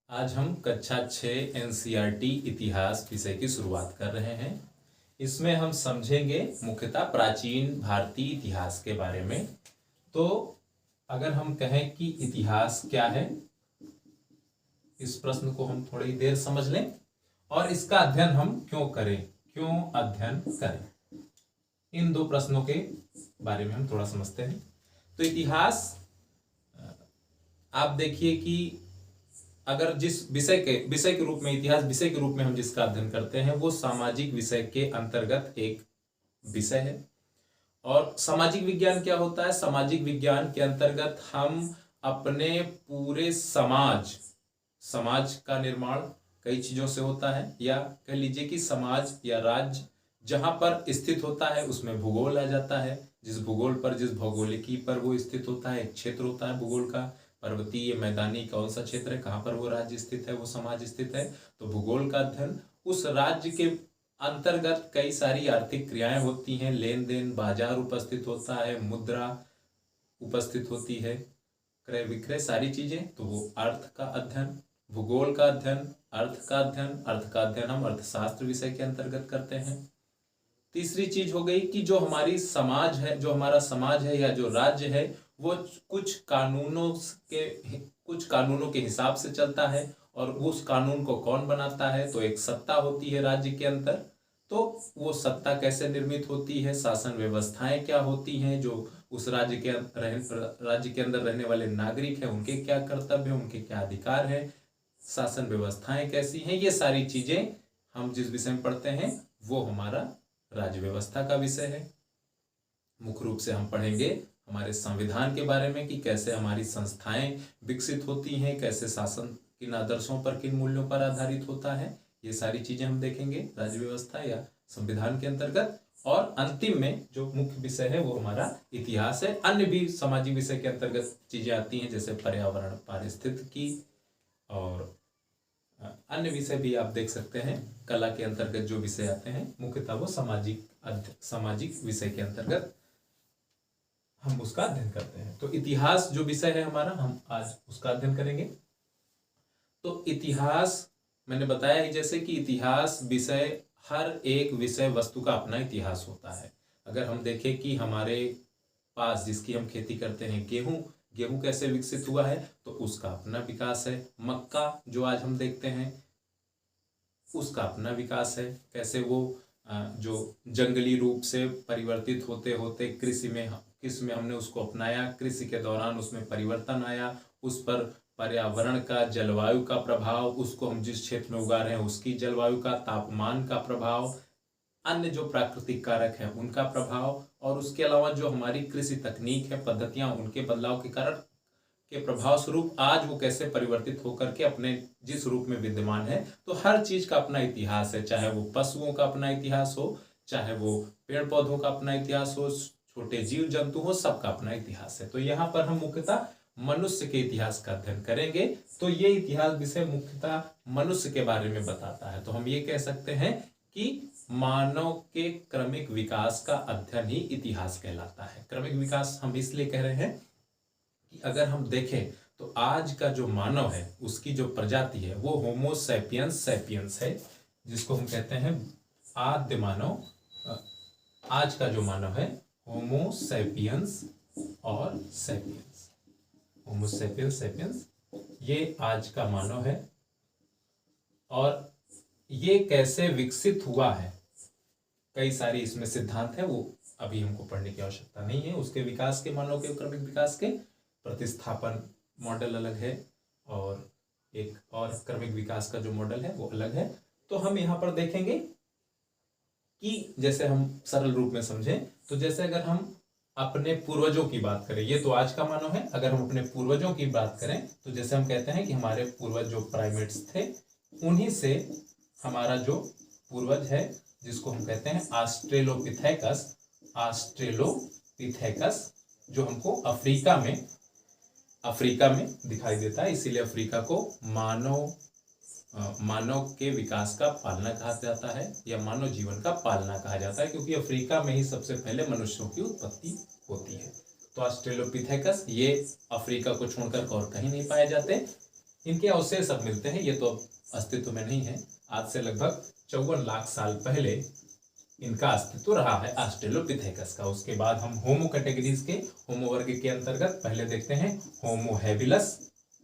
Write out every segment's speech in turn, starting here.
आज हम कक्षा 6 एनसीईआरटी इतिहास विषय की शुरुआत कर रहे हैं। इसमें हम समझेंगे मुख्यतः प्राचीन भारतीय इतिहास के बारे में। तो अगर हम कहें कि इतिहास क्या है, इस प्रश्न को हम थोड़ी देर समझ लें और इसका अध्ययन हम क्यों करें, क्यों अध्ययन करें, इन दो प्रश्नों के बारे में हम थोड़ा समझते हैं। तो इतिहास, आप देखिए कि अगर जिस विषय के रूप में, इतिहास विषय के रूप में हम जिसका अध्ययन करते हैं वो सामाजिक विषय के अंतर्गत एक विषय है। और सामाजिक विज्ञान क्या होता है? सामाजिक विज्ञान के अंतर्गत हम अपने पूरे समाज का निर्माण कई चीजों से होता है, या कह लीजिए कि समाज या राज्य जहां पर स्थित होता है उसमें भूगोल आ जाता है। जिस भूगोल पर, जिस भौगोलिकी पर वो स्थित होता है, एक क्षेत्र होता है भूगोल का, पर्वतीय, मैदानी, कौन सा क्षेत्र है, कहाँ पर वो राज्य स्थित है, वो समाज स्थित है। तो भूगोल का अध्ययन, उस राज्य के अंतर्गत कई सारी आर्थिक क्रियाएं होती हैं, लेन देन, बाजार उपस्थित होता है, मुद्रा उपस्थित होती है, क्रय विक्रय, सारी चीजें। तो वो अर्थ का अध्ययन, भूगोल का अध्ययन, अर्थ का अध्ययन। अर्थ का अध्ययन हम अर्थशास्त्र विषय के अंतर्गत करते हैं। तीसरी चीज हो गई कि जो हमारी समाज है, जो हमारा समाज है या जो राज्य है, वो कुछ कानूनों के हिसाब से चलता है। और उस कानून को कौन बनाता है? तो एक सत्ता होती है राज्य के अंदर। तो वो सत्ता कैसे निर्मित होती है, शासन व्यवस्थाएं क्या होती हैं, जो उस राज्य के अंदर रहने वाले नागरिक हैं उनके क्या कर्तव्य हैं, उनके क्या अधिकार हैं, शासन व्यवस्थाएं कैसी हैं, ये सारी चीजें हम जिस विषय में पढ़ते हैं वो हमारा राज्य व्यवस्था का विषय है। मुख्य रूप से हम पढ़ेंगे हमारे संविधान के बारे में कि कैसे हमारी संस्थाएं विकसित होती हैं, कैसे शासन किन आदर्शों पर, किन मूल्यों पर आधारित होता है, ये सारी चीजें हम देखेंगे राज्य व्यवस्था या संविधान के अंतर्गत। और अंतिम में जो मुख्य विषय है वो हमारा इतिहास है। अन्य भी सामाजिक विषय के अंतर्गत चीजें आती हैं, जैसे पर्यावरण, पारिस्थितिकी और अन्य विषय भी आप देख सकते हैं। कला के अंतर्गत जो विषय आते हैं मुख्यतः वो सामाजिक विषय के अंतर्गत हम उसका अध्ययन करते हैं। तो इतिहास जो विषय है हमारा, हम आज उसका अध्ययन करेंगे। तो इतिहास, मैंने बताया ही जैसे कि इतिहास विषय, हर एक विषय वस्तु का अपना इतिहास होता है। अगर हम देखें कि हमारे पास, जिसकी हम खेती करते हैं, गेहूं कैसे विकसित हुआ है, तो उसका अपना विकास है। मक्का जो आज हम देखते हैं उसका अपना विकास है। कैसे वो जो जंगली रूप से परिवर्तित होते होते कृषि में हमने उसको अपनाया, कृषि के दौरान उसमें परिवर्तन आया, उस पर पर्यावरण का, जलवायु का प्रभाव, उसको हम जिस क्षेत्र में उगा रहे हैं उसकी जलवायु का, तापमान का प्रभाव, अन्य जो प्राकृतिक कारक हैं उनका प्रभाव, और उसके अलावा जो हमारी कृषि तकनीक है, पद्धतियां, उनके बदलाव के कारण के प्रभाव स्वरूप आज वो कैसे परिवर्तित होकर के अपने जिस रूप में विद्यमान है। तो हर चीज का अपना इतिहास है, चाहे वो पशुओं का अपना इतिहास हो, चाहे वो पेड़ पौधों का अपना इतिहास हो, छोटे जीव जंतु हो, सबका अपना इतिहास है। तो यहाँ पर हम मुख्यतः मनुष्य के इतिहास का अध्ययन करेंगे। तो ये इतिहास विषय मुख्यतः मनुष्य के बारे में बताता है। तो हम ये कह सकते हैं कि मानव के क्रमिक विकास का अध्ययन ही इतिहास कहलाता है। क्रमिक विकास हम इसलिए कह रहे हैं कि अगर हम देखें तो आज का जो मानव है उसकी जो प्रजाति है वो होमो सैपियंस है, जिसको हम कहते हैं आद्य मानव। आज का जो मानव है होमो सैपियंस और सैपियंस, होमो सैपियंस, ये आज का मानव है। और ये कैसे विकसित हुआ है, कई सारी इसमें सिद्धांत है, वो अभी हमको पढ़ने की आवश्यकता नहीं है। उसके विकास के, मानव के क्रमिक विकास के प्रतिस्थापन मॉडल अलग है, और एक और क्रमिक विकास का जो मॉडल है वो अलग है। तो हम यहाँ पर देखेंगे कि जैसे हम सरल रूप में समझें तो जैसे अगर हम अपने पूर्वजों की बात करें, ये तो आज का मानव है, अगर हम अपने पूर्वजों की बात करें तो जैसे हम कहते हैं कि हमारे पूर्वज जो प्राइमेट्स थे, उन्हीं से हमारा जो पूर्वज है जिसको हम कहते हैं ऑस्ट्रेलोपिथेकस, जो हमको अफ्रीका में दिखाई देता है। इसीलिए अफ्रीका को मानव के विकास का पालना कहा जाता है, या मानव जीवन का पालना कहा जाता है, क्योंकि अफ्रीका में ही सबसे पहले मनुष्यों की उत्पत्ति होती है। तो ऑस्ट्रेलोपिथेकस ये अफ्रीका को छोड़कर और कहीं नहीं पाए जाते। इनके अवशेष अब मिलते हैं, ये तो अब अस्तित्व में नहीं है। आज से लगभग 54 लाख साल पहले इनका अस्तित्व रहा है ऑस्ट्रेलोपिथेकस का। उसके बाद हम होमो कैटेगरीज के, होमो वर्ग के अंतर्गत पहले देखते हैं होमो हैबिलस।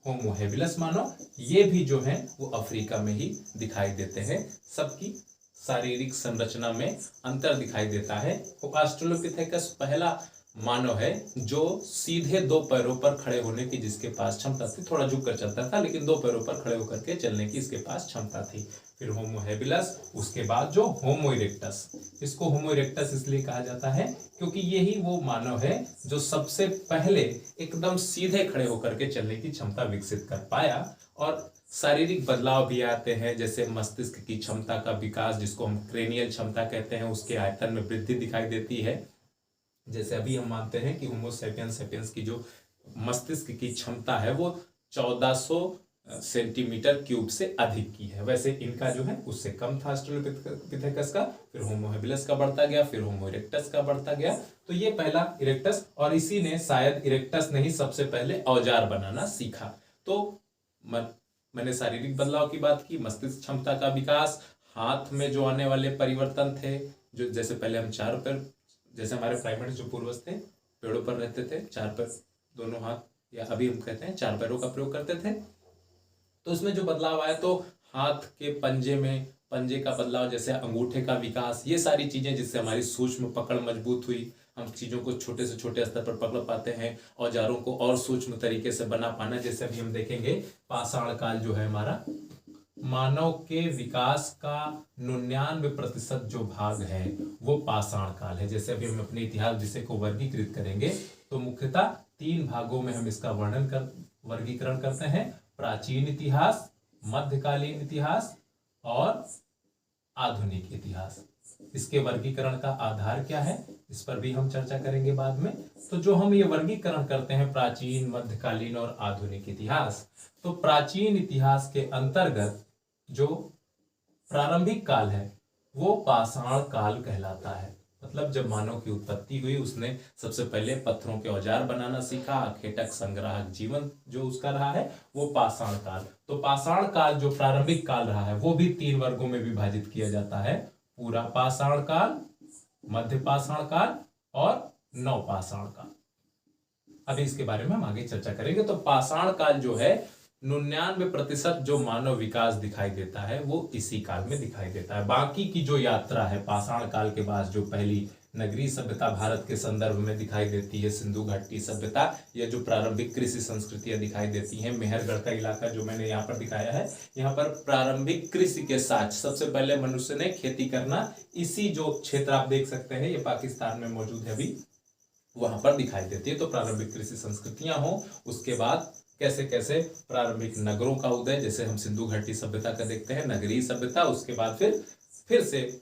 होमो हैबिलस मानो ये भी जो है वो अफ्रीका में ही दिखाई देते हैं, सबकी शारीरिक संरचना में अंतर दिखाई देता है। ऑस्ट्रेलोपिथेकस पहला मानव है जो सीधे दो पैरों पर खड़े होने की जिसके पास क्षमता थी, थोड़ा झुक कर चलता था लेकिन दो पैरों पर खड़े होकर के चलने की इसके पास क्षमता थी। फिर होमो हैबिलस, उसके बाद जो होमो इरेक्टस। इसको होमो इरेक्टस इसलिए कहा जाता है क्योंकि यही वो मानव है जो सबसे पहले एकदम सीधे खड़े होकर के चलने की क्षमता विकसित कर पाया। और शारीरिक बदलाव भी आते हैं, जैसे मस्तिष्क की क्षमता का विकास जिसको हम क्रेनियल क्षमता कहते हैं, उसके आयतन में वृद्धि दिखाई देती है। जैसे अभी हम मानते हैं कि होमो सैपियंस सैपियंस की जो मस्तिष्क की क्षमता है वो 1400 सेंटीमीटर क्यूब से अधिक की है, वैसे इनका जो है उससे कम था ऑस्ट्रेलोपिथेकस का। फिर होमो हैबिलस का बढ़ता गया, फिर होमो इरेक्टस का बढ़ता गया। तो ये पहला इरेक्टस, और इसी ने शायद इरेक्टस ने ही सबसे पहले औजार बनाना सीखा। तो मैंने शारीरिक बदलाव की बात की, मस्तिष्क क्षमता का विकास, हाथ में जो आने वाले परिवर्तन थे, जो जैसे पहले हम चार पैर, जैसे हमारे प्राइमेट्स जो पूर्वज थे पेड़ों पर रहते थे, चार पैर दोनों हाथ, या अभी हम कहते हैं चार पैरों का प्रयोग करते थे, तो उसमें जो बदलाव आया तो हाथ के पंजे में, पंजे का बदलाव, जैसे अंगूठे का विकास, ये सारी चीजें जिससे हमारी सूक्ष्म पकड़ मजबूत हुई, हम चीजों को छोटे से छोटे स्तर पर पकड़ पाते हैं, औजारों को और सूक्ष्म तरीके से बना पाना। जैसे अभी हम देखेंगे पाषाण काल जो है हमारा, मानव के विकास का 99% जो भाग है वो पाषाण काल है। जैसे अभी हम अपने इतिहास विषय को वर्गीकृत करेंगे तो मुख्यतः 3 भागों में हम इसका वर्गीकरण करते हैं, प्राचीन इतिहास, मध्यकालीन इतिहास और आधुनिक इतिहास। इसके वर्गीकरण का आधार क्या है इस पर भी हम चर्चा करेंगे बाद में। तो जो हम ये वर्गीकरण करते हैं प्राचीन, मध्यकालीन और आधुनिक इतिहास, तो प्राचीन इतिहास के अंतर्गत जो प्रारंभिक काल है वो पाषाण काल कहलाता है। मतलब जब मानव की उत्पत्ति हुई उसने सबसे पहले पत्थरों के औजार बनाना सीखा, आखेटक संग्राहक जीवन जो उसका रहा है वो पाषाण काल। तो पाषाण काल जो प्रारंभिक काल रहा है वो भी 3 वर्गों में विभाजित किया जाता है, पूरा पाषाण काल, मध्य पाषाण काल और नवपाषाण काल। अभी इसके बारे में हम आगे चर्चा करेंगे। तो पाषाण काल जो है 99% जो मानव विकास दिखाई देता है वो इसी काल में दिखाई देता है। बाकी की जो यात्रा है पाषाण काल के बाद जो पहली नगरीय सभ्यता भारत के संदर्भ में दिखाई देती है, सिंधु घाटी सभ्यता, या जो प्रारंभिक कृषि संस्कृतियां दिखाई देती हैं, मेहरगढ़ का इलाका जो मैंने यहाँ पर दिखाया है, यहाँ पर प्रारंभिक कृषि के साथ सबसे पहले मनुष्य ने खेती करना, इसी जो क्षेत्र आप देख सकते हैं ये पाकिस्तान में मौजूद है अभी, वहां पर दिखाई देती है। तो प्रारंभिक कृषि संस्कृतियां हो, उसके बाद कैसे कैसे प्रारंभिक नगरों का उदय, जैसे हम सिंधु घाटी सभ्यता का देखते हैं, नगरीय सभ्यता, उसके बाद फिर से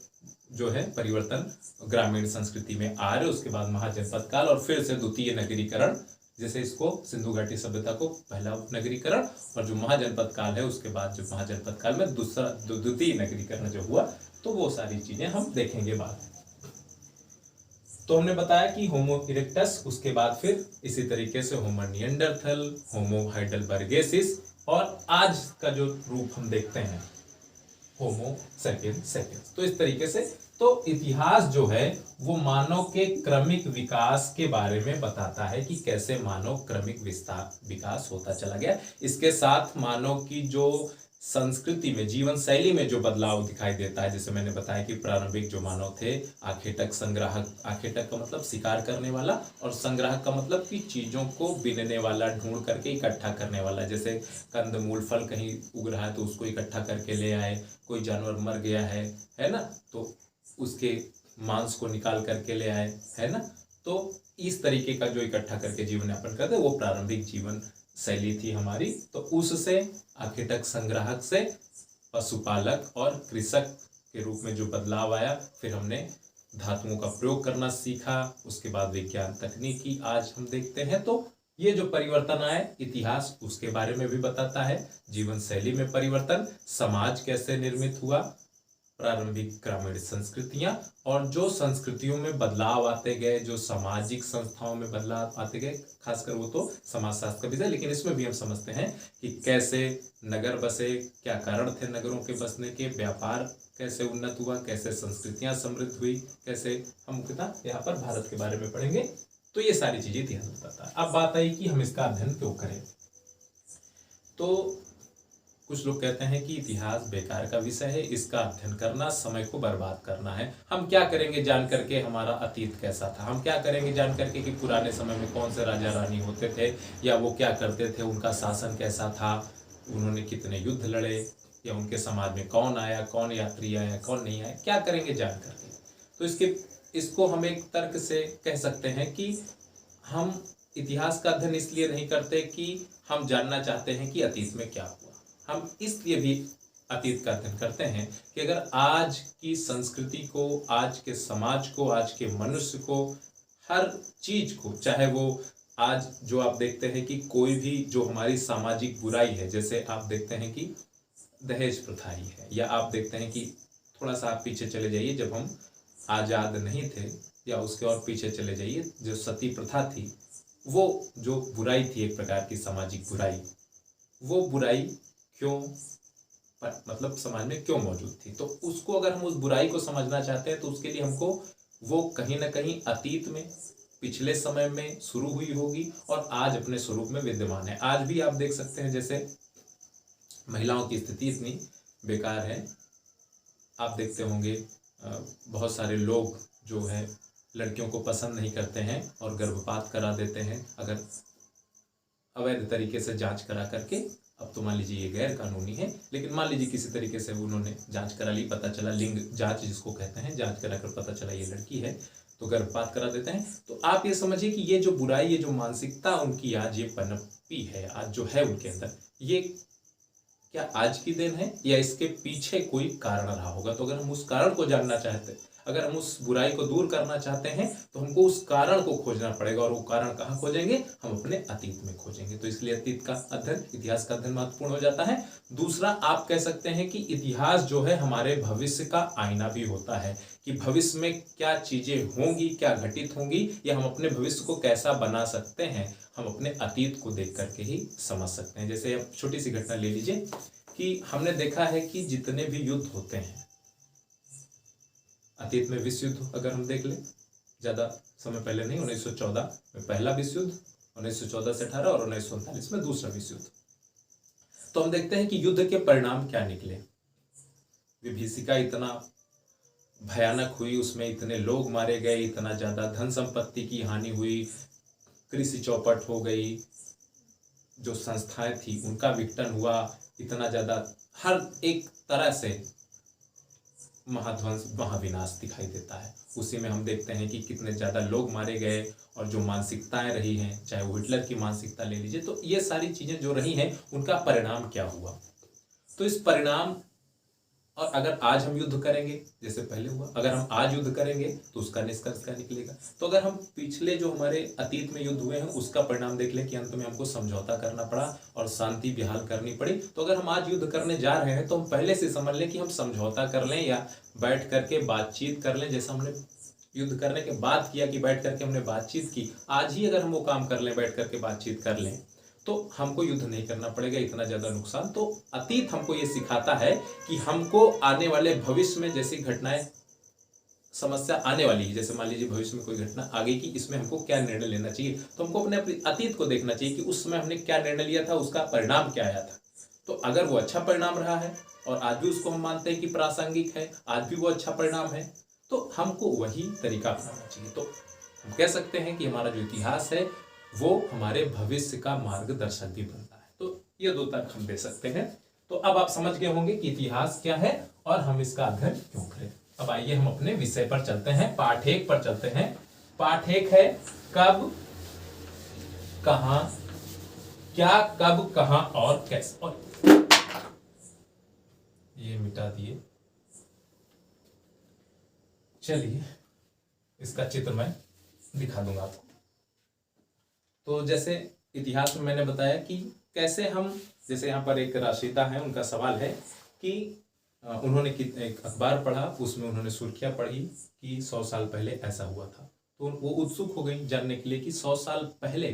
जो है परिवर्तन ग्रामीण संस्कृति में आ रहे, उसके बाद महाजनपद काल और फिर से द्वितीय नगरीकरण, जैसे इसको सिंधु घाटी सभ्यता को पहला नगरीकरण, और जो महाजनपद काल है उसके बाद जो महाजनपद काल में द्वितीय नगरीकरण जो हुआ, तो वो सारी चीजें हम देखेंगे बाद में। तो हमने बताया कि होमो इरेक्टस, उसके बाद फिर इसी तरीके से होमो निएंडरथल, होमो हाइडेलबर्गेसिस, और आज का जो रूप हम देखते हैं होमो सैपियंस सैपियंस। तो इस तरीके से तो इतिहास जो है वो मानव के क्रमिक विकास के बारे में बताता है कि कैसे मानव क्रमिक विकास होता चला गया। इसके साथ मानव की जो संस्कृति में, जीवन शैली में जो बदलाव दिखाई देता है, जैसे मैंने बताया कि प्रारंभिक जो मानव थे आखेटक संग्राहक, आखेटक का मतलब शिकार करने वाला और संग्राहक का मतलब कि चीजों को बीनने वाला, ढूंढ करके इकट्ठा करने वाला, जैसे कंदमूल फल कहीं उग रहा है तो उसको इकट्ठा करके ले आए, कोई जानवर मर गया है ना, तो उसके मांस को निकाल करके ले आए, है ना। तो इस तरीके का जो इकट्ठा करके जीवन यापन करते वो प्रारंभिक जीवन शैली थी हमारी। तो उससे आखेटक संग्राहक से पशुपालक और कृषक के रूप में जो बदलाव आया, फिर हमने धातुओं का प्रयोग करना सीखा, उसके बाद विज्ञान तकनीकी आज हम देखते हैं। तो ये जो परिवर्तन आए इतिहास उसके बारे में भी बताता है, जीवन शैली में परिवर्तन, समाज कैसे निर्मित हुआ, प्रारंभिक ग्रामीण संस्कृतियां, और जो संस्कृतियों में बदलाव आते गए, जो सामाजिक संस्थाओं में बदलाव आते गए, खासकर वो तो समाजशास्त्र का विषय, लेकिन इसमें भी हम समझते हैं कि कैसे नगर बसे, क्या कारण थे नगरों के बसने के, व्यापार कैसे उन्नत हुआ, कैसे संस्कृतियां समृद्ध हुई, कैसे हम मुख्यतः यहाँ पर भारत के बारे में पढ़ेंगे। तो ये सारी चीजें इतिहास बताता है। अब बात आई कि हम इसका अध्ययन क्यों करें। तो कुछ लोग कहते हैं कि इतिहास बेकार का विषय है, इसका अध्ययन करना समय को बर्बाद करना है। हम क्या करेंगे जान करके हमारा अतीत कैसा था, हम क्या करेंगे जान करके कि पुराने समय में कौन से राजा रानी होते थे, या वो क्या करते थे, उनका शासन कैसा था, उन्होंने कितने युद्ध लड़े, या उनके समाज में कौन आया, कौन यात्री आया, कौन नहीं आया, क्या करेंगे जान करके। तो इसको हम एक तर्क से कह सकते हैं कि हम इतिहास का अध्ययन इसलिए नहीं करते कि हम जानना चाहते हैं कि अतीत में क्या हुआ। हम इसलिए भी अतीत का अध्ययन करते हैं कि अगर आज की संस्कृति को, आज के समाज को, आज के मनुष्य को, हर चीज को, चाहे वो आज जो आप देखते हैं कि कोई भी जो हमारी सामाजिक बुराई है, जैसे आप देखते हैं कि दहेज प्रथा ही है, या आप देखते हैं कि थोड़ा सा आप पीछे चले जाइए, जब हम आजाद नहीं थे, या उसके और पीछे चले जाइए, जो सती प्रथा थी, वो जो बुराई थी, एक प्रकार की सामाजिक बुराई, वो बुराई क्यों मतलब समाज में क्यों मौजूद थी। तो उसको अगर हम उस बुराई को समझना चाहते हैं तो उसके लिए हमको वो कहीं ना कहीं अतीत में, पिछले समय में शुरू हुई होगी और आज अपने स्वरूप में विद्यमान है। आज भी आप देख सकते हैं जैसे महिलाओं की स्थिति इतनी बेकार है, आप देखते होंगे बहुत सारे लोग जो है लड़कियों को पसंद नहीं करते हैं और गर्भपात करा देते हैं, अगर अवैध तरीके से जांच करा करके। अब तो मान लीजिए ये गैर कानूनी है, लेकिन मान लीजिए किसी तरीके से उन्होंने जांच करा ली, पता चला, लिंग जांच जिसको कहते हैं, जांच करा कर पता चला ये लड़की है, तो गर्भपात करा देते हैं। तो आप ये समझिए कि ये जो बुराई, ये जो मानसिकता उनकी आज ये पनपी है, आज जो है उनके अंदर, ये क्या आज की देन है या इसके पीछे कोई कारण रहा होगा। तो अगर हम उस कारण को जानना चाहते हैं, अगर हम उस बुराई को दूर करना चाहते हैं, तो हमको उस कारण को खोजना पड़ेगा, और वो कारण कहाँ खोजेंगे, हम अपने अतीत में खोजेंगे। तो इसलिए अतीत का अध्ययन, इतिहास का अध्ययन महत्वपूर्ण हो जाता है। दूसरा, आप कह सकते हैं कि इतिहास जो है हमारे भविष्य का आईना भी होता है, कि भविष्य में क्या चीजें होंगी, क्या घटित होंगी, या हम अपने भविष्य को कैसा बना सकते हैं, हम अपने अतीत को देख करके ही समझ सकते हैं। जैसे अब छोटी सी घटना ले लीजिए कि हमने देखा है कि जितने भी युद्ध होते हैं अतीत में, विश्व युद्ध अगर हम देख लें, ज्यादा समय पहले नहीं, 1914 में पहला विश्व युद्ध, 1914 से 18 और 1939 में दूसरा विश्व युद्ध। तो हम देखते हैं कि युद्ध के परिणाम क्या निकले। विभीषिका इतना भयानक हुई, उसमें इतने लोग मारे गए, इतना ज्यादा धन संपत्ति की हानि हुई, कृषि चौपट हो गई, जो संस्थाएं थी उनका विघटन हुआ, इतना ज्यादा हर एक तरह से महाध्वंस, महाविनाश दिखाई देता है। उसी में हम देखते हैं कि कितने ज्यादा लोग मारे गए, और जो मानसिकताएं रही हैं, चाहे वो हिटलर की मानसिकता ले लीजिए, तो ये सारी चीजें जो रही हैं उनका परिणाम क्या हुआ। तो इस परिणाम, और अगर आज हम युद्ध करेंगे जैसे पहले हुआ, अगर हम आज युद्ध करेंगे तो उसका निष्कर्ष क्या निकलेगा। तो अगर हम पिछले जो हमारे अतीत में युद्ध हुए हैं उसका परिणाम देख लें कि अंत में हमको समझौता करना पड़ा और शांति बहाल करनी पड़ी, तो अगर हम आज युद्ध करने जा रहे हैं तो हम पहले से समझ लें कि हम समझौता कर लें या बैठ करके बातचीत कर लें, जैसा हमने युद्ध करने के बाद किया कि बैठ करके हमने बातचीत की। आज ही अगर हम वो काम कर लें, बैठ करके बातचीत कर लें, तो हमको युद्ध नहीं करना पड़ेगा इतना ज्यादा नुकसान। तो अतीत हमको ये सिखाता है कि हमको आने वाले भविष्य में जैसी घटनाएं, समस्या आने वाली है, जैसे मान लीजिए भविष्य में कोई घटना आ गई कि इसमें हमको क्या निर्णय लेना चाहिए, तो हमको अपने अतीत को देखना चाहिए कि उस समय हमने क्या निर्णय लिया था, उसका परिणाम क्या आया था। तो अगर वो अच्छा परिणाम रहा है और आज भी उसको हम मानते हैं कि प्रासंगिक है, आज भी वो अच्छा परिणाम है, तो हमको वही तरीका अपनाना चाहिए। तो हम कह सकते हैं कि हमारा जो इतिहास है वो हमारे भविष्य का मार्गदर्शक भी बनता है। तो ये दो तर्क हम दे सकते हैं। तो अब आप समझ गए होंगे कि इतिहास क्या है और हम इसका अध्ययन क्यों करें। अब आइए हम अपने विषय पर चलते हैं, पाठ 1 पर चलते हैं। पाठ 1 है कब, कहां, क्या, कब, कहां और कैसे। और ये मिटा दिए, चलिए इसका चित्र मैं दिखा दूंगा आपको। तो जैसे इतिहास में मैंने बताया कि कैसे हम, जैसे यहाँ पर एक राशिदा है, उनका सवाल है कि उन्होंने एक अखबार पढ़ा, उसमें उन्होंने सुर्खियाँ पढ़ी कि 100 साल पहले ऐसा हुआ था। तो वो उत्सुक हो गई जानने के लिए कि 100 साल पहले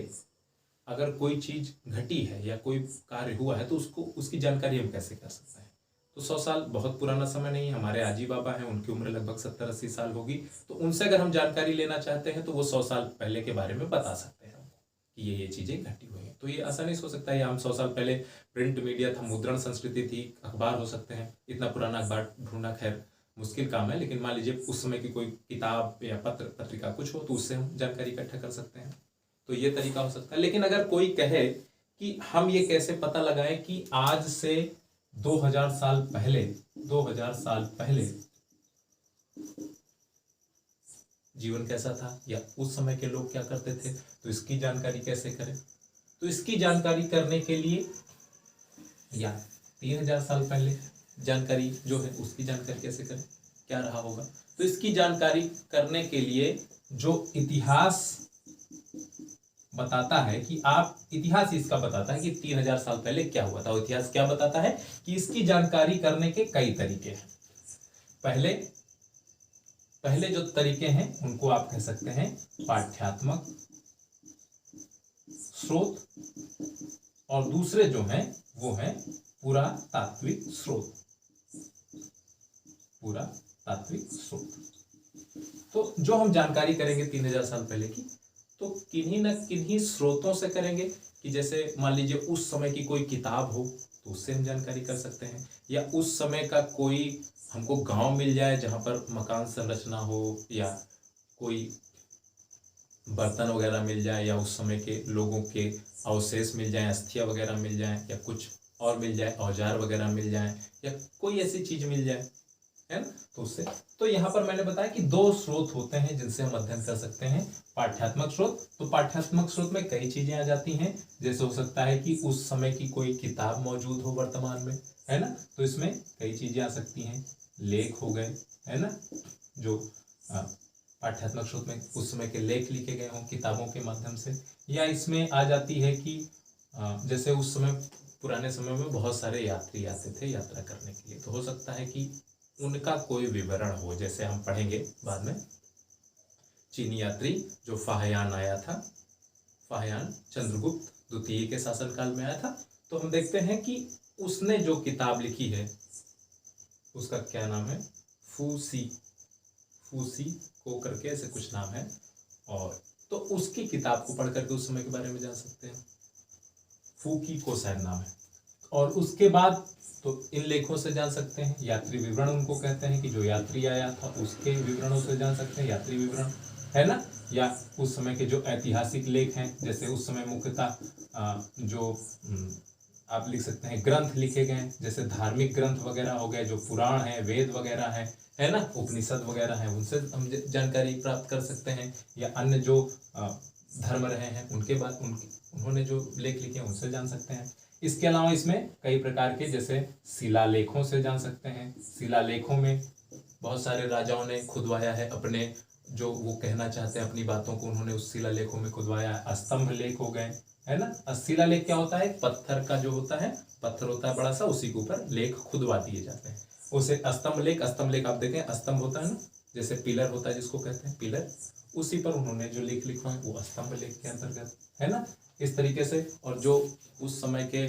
अगर कोई चीज़ घटी है या कोई कार्य हुआ है तो उसको उसकी जानकारी हम कैसे कर सकते हैं। तो 100 साल बहुत पुराना समय नहीं है। हमारे आजी बाबा हैं, उनकी उम्र लगभग 70-80 साल होगी। तो उनसे अगर हम जानकारी लेना चाहते हैं तो वो 100 साल पहले के बारे में बता सकते हैं हमको कि ये चीज़ें घटी हुई हैं। तो ये आसानी से हो सकता है। हम 100 साल पहले प्रिंट मीडिया था, मुद्रण संस्कृति थी, अखबार हो सकते हैं। इतना पुराना अखबार ढूंढना खैर मुश्किल काम है, लेकिन मान लीजिए उस समय की कोई किताब या पत्र पत्रिका कुछ हो तो उससे हम जानकारी इकट्ठा कर सकते हैं। तो ये तरीका हो सकता है। लेकिन अगर कोई कहे कि हम ये कैसे पता लगाएं कि आज से 2000 साल पहले जीवन कैसा था या उस समय के लोग क्या करते थे, तो इसकी जानकारी कैसे करें। तो इसकी जानकारी करने के लिए या 3000 साल पहले जानकारी जो है उसकी जानकारी कैसे करें, क्या रहा होगा। तो इसकी जानकारी करने के लिए जो इतिहास बताता है कि इतिहास इसका बताता है कि 3000 साल पहले क्या हुआ था। इतिहास क्या बताता है कि इसकी जानकारी करने के कई तरीके हैं। पहले जो तरीके हैं उनको आप कह सकते हैं पाठ्यात्मक स्रोत, और दूसरे जो हैं वो हैं पुरातात्विक स्रोत। तो जो हम जानकारी करेंगे 3000 साल पहले की, तो किन्हीं न किन्हीं स्रोतों से करेंगे कि जैसे मान लीजिए उस समय की कोई किताब हो तो उससे हम जानकारी कर सकते हैं, या उस समय का कोई हमको गांव मिल जाए जहां पर मकान संरचना हो, या कोई बर्तन वगैरह मिल जाए, या उस समय के लोगों के अवशेष मिल जाएं, अस्थियां वगैरह मिल जाएं, या कुछ और मिल जाए, औजार वगैरह मिल जाएं, या कोई ऐसी चीज मिल जाए, है ना। तो उससे तो यहाँ पर मैंने बताया कि 2 स्रोत होते हैं जिनसे हम अध्ययन कर सकते हैं। पाठ्यात्मक स्रोत, तो पाठ्यात्मक स्रोत में कई चीजें आ जाती हैं। जैसे हो सकता है कि उस समय की कोई किताब मौजूद हो वर्तमान में, है ना, तो इसमें कई चीजें आ सकती हैं। लेख हो गए, है ना, जो पाठ्यात्मक स्रोत में उस समय के लेख लिखे गए हों किताबों के माध्यम से। या इसमें आ जाती है कि जैसे उस समय पुराने समय में बहुत सारे यात्री आते थे यात्रा करने के लिए, तो हो सकता है कि उनका कोई विवरण हो। जैसे हम पढ़ेंगे बाद में, चीनी यात्री जो फाहियान आया था, फाहियान चंद्रगुप्त द्वितीय के शासनकाल में आया था, तो हम देखते हैं कि उसने जो किताब लिखी है उसका क्या नाम है, फूसी को करके ऐसे कुछ नाम है। और तो उसकी किताब को पढ़ करके उस समय के बारे में जान सकते हैं। फूकी को शायद नाम है। और उसके बाद तो इन लेखों से जान सकते हैं। यात्री विवरण उनको कहते हैं कि जो यात्री आया था उसके विवरणों से जान सकते हैं, यात्री विवरण, है ना। या उस समय के जो ऐतिहासिक लेख हैं, जैसे उस समय मुख्यतः जो आप लिख सकते हैं ग्रंथ लिखे गए, जैसे धार्मिक ग्रंथ वगैरह हो गए, जो पुराण है, वेद वगैरह है ना, उपनिषद वगैरह है, उनसे हम जानकारी प्राप्त कर सकते हैं। या अन्य जो धर्म रहे हैं उनके बाद उन्होंने जो लेख लिखे हैं उनसे जान सकते हैं। इसके अलावा इसमें कई प्रकार के जैसे शिलालेखों से जान सकते हैं। शिलालेखों में बहुत सारे राजाओं ने खुदवाया है अपने जो वो कहना चाहते हैं अपनी बातों को, उन्होंने उस शिलालेखों में खुदवाया है। स्तंभ लेख हो गए, है ना। शिलालेख क्या होता है, पत्थर का जो होता है, पत्थर होता है बड़ा सा, उसी के ऊपर लेख खुदवा दिए जाते हैं, उसे स्तंभ लेख आप देखें, स्तंभ होता है ना, जैसे पिलर होता है जिसको कहते हैं पिलर, उसी पर उन्होंने जो लेख लिखा है वो स्तंभ लेख के अंतर्गत, है ना, इस तरीके से। और जो उस समय के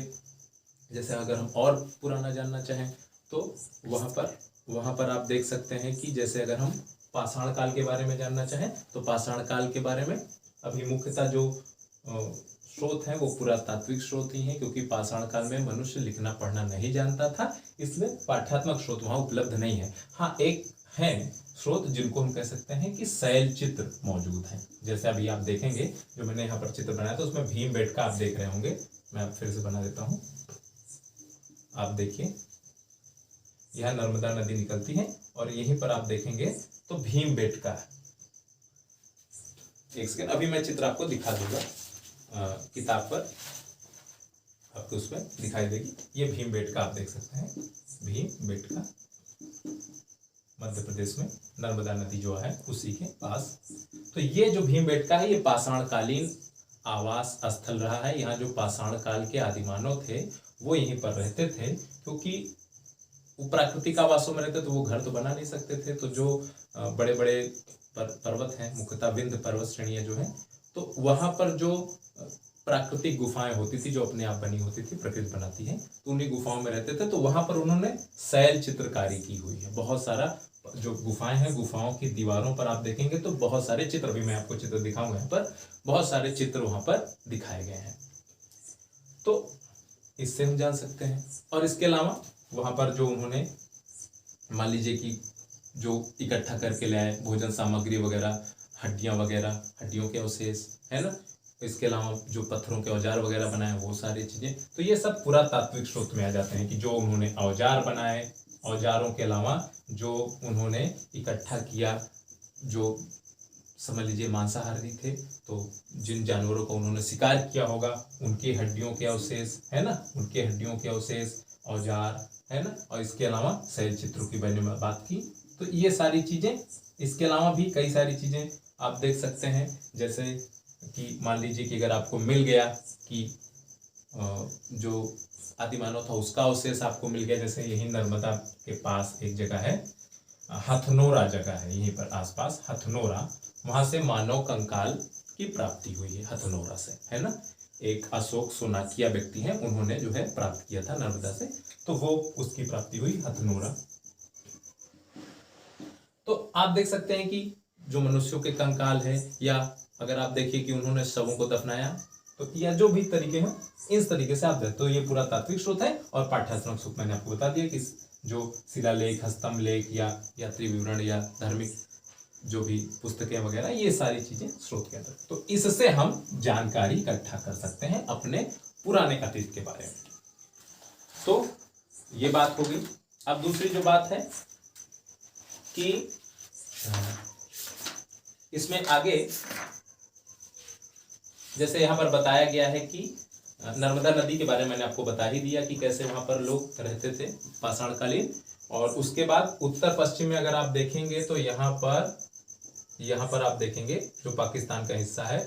जैसे अगर हम और पुराना जानना चाहें तो वहाँ पर आप देख सकते हैं कि जैसे अगर हम पाषाण काल के बारे में जानना चाहें तो पाषाण काल के बारे में अभी मुख्यतः जो स्रोत हैं वो पुरातात्विक स्रोत ही हैं, क्योंकि पाषाण काल में मनुष्य लिखना पढ़ना नहीं जानता था, इसलिए पाठ्यात्मक स्रोत वहाँ उपलब्ध नहीं है। हाँ, एक है स्रोत जिनको हम कह सकते हैं कि शैल चित्र मौजूद हैं। जैसे अभी आप देखेंगे जो मैंने यहाँ पर चित्र बनाया था उसमें भीमबेटका आप देख रहे होंगे, मैं आप फिर से बना देता हूँ। आप देखिए यह नर्मदा नदी निकलती है और यहीं पर आप देखेंगे तो भीमबेटका है। एक सेकंड, अभी मैं चित्र आपको दिखा दूंगा किताब पर, आपको उसमें दिखाई देगी। ये भीमबेटका आप देख सकते हैं, भीमबेटका मध्य प्रदेश में नर्मदा नदी जो है उसी के पास। तो ये जो भीमबेटका है ये पाषाण कालीन आवास स्थल रहा है। यहाँ जो पाषाण काल के आदिमानव थे वो यहीं पर रहते थे, क्योंकि वो प्राकृतिक आवासों में रहते तो वो घर तो बना नहीं सकते थे। तो जो बड़े बड़े पर्वत हैं, मुख्यतः विंध्य पर्वत श्रेणियां जो हैं, तो वहां पर जो प्राकृतिक गुफाएं होती थी, जो अपने आप बनी होती थी, प्रकृति बनाती है, तो उन्हीं गुफाओं में रहते थे। तो वहां पर उन्होंने शैल चित्रकारी की हुई है। बहुत सारा जो गुफाएं हैं, गुफाओं की दीवारों पर आप देखेंगे तो बहुत सारे चित्र, भी मैं आपको चित्र दिखाऊंगा यहाँ पर, बहुत सारे चित्र वहां पर दिखाए गए हैं। तो इससे हम जान सकते हैं। और इसके अलावा वहां पर जो उन्होंने, मान लीजिए कि जो इकट्ठा करके ले आए भोजन सामग्री वगैरह, हड्डियां वगैरह, हड्डियों के अवशेष, है ना, इसके अलावा जो पत्थरों के औजार वगैरह बनाए, वो सारी चीजें, तो ये सब पुरातात्विक स्रोत में आ जाते हैं कि जो उन्होंने औजार बनाए, औजारों के अलावा जो उन्होंने इकट्ठा किया, जो समझ लीजिए मांसाहारी थे, तो जिन जानवरों को उन्होंने शिकार किया होगा, उनकी हड्डियों के अवशेष, है ना, उनके हड्डियों के अवशेष, औजार, है ना, और इसके अलावा शैल चित्रों की मैंने बात की। तो ये सारी चीजें, इसके अलावा भी कई सारी चीजें आप देख सकते हैं। जैसे कि मान लीजिए कि अगर आपको मिल गया कि जो आदिमानव था उसका अवशेष आपको मिल गया, जैसे यही नर्मदा के पास एक जगह है, हथनोरा जगह है, यहीं पर आसपास हथनोरा, वहां से मानव कंकाल की प्राप्ति हुई है, हथनोरा से, है ना। एक अशोक सोनाकिया व्यक्ति हैं, उन्होंने जो है प्राप्त किया था नर्मदा से, तो वो उसकी प्राप्ति हुई हथनोरा। तो आप देख सकते हैं कि जो मनुष्यों के कंकाल है, या अगर आप देखिए कि उन्होंने शवों को दफनाया, तो या जो भी तरीके हैं, इस तरीके से आप देखते, तो ये पूरा तात्विक स्रोत है। और पाठ्याश्रम सूत्र मैंने आपको बता दिया कि जो शिलालेख, हस्तम्भ लेख या यात्री विवरण या धार्मिक जो भी पुस्तकें वगैरह, ये सारी चीजें स्रोत के अंदर, तो इससे हम जानकारी इकट्ठा कर सकते हैं अपने पुराने अतीत के बारे में। तो ये बात होगी। अब दूसरी जो बात है कि इसमें आगे जैसे यहाँ पर बताया गया है कि नर्मदा नदी के बारे में मैंने आपको बता ही दिया कि कैसे वहां पर लोग रहते थे पाषाणकालीन। और उसके बाद उत्तर पश्चिम में अगर आप देखेंगे तो यहाँ पर आप देखेंगे जो पाकिस्तान का हिस्सा है,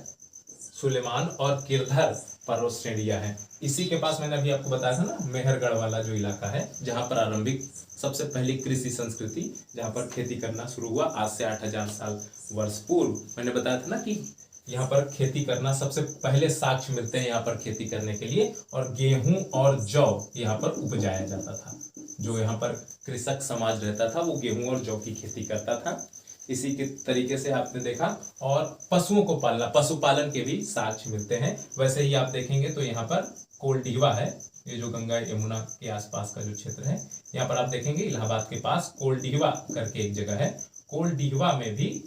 सुलेमान और किरधर पर्वत श्रेणियां हैं। इसी के पास मैंने अभी आपको बताया था ना, मेहरगढ़ वाला जो इलाका है, जहां पर आरंभिक सबसे पहली कृषि संस्कृति, जहां पर खेती करना शुरू हुआ आज से 8000 साल वर्ष पूर्व। मैंने बताया था ना कि यहाँ पर खेती करना सबसे पहले साक्ष्य मिलते हैं यहाँ पर खेती करने के लिए, और गेहूं और जौ यहाँ पर उपजाया जाता था। जो यहाँ पर कृषक समाज रहता था वो गेहूं और जौ की खेती करता था। इसी के तरीके से आपने देखा, और पशुओं को पालना, पशुपालन के भी साक्ष्य मिलते हैं। वैसे ही आप देखेंगे तो यहाँ पर कोलडीवा है, ये जो गंगा यमुना के आसपास का जो क्षेत्र है, यहाँ पर आप देखेंगे इलाहाबाद के पास कोलडीवा करके एक जगह है। कोलडीवा में भी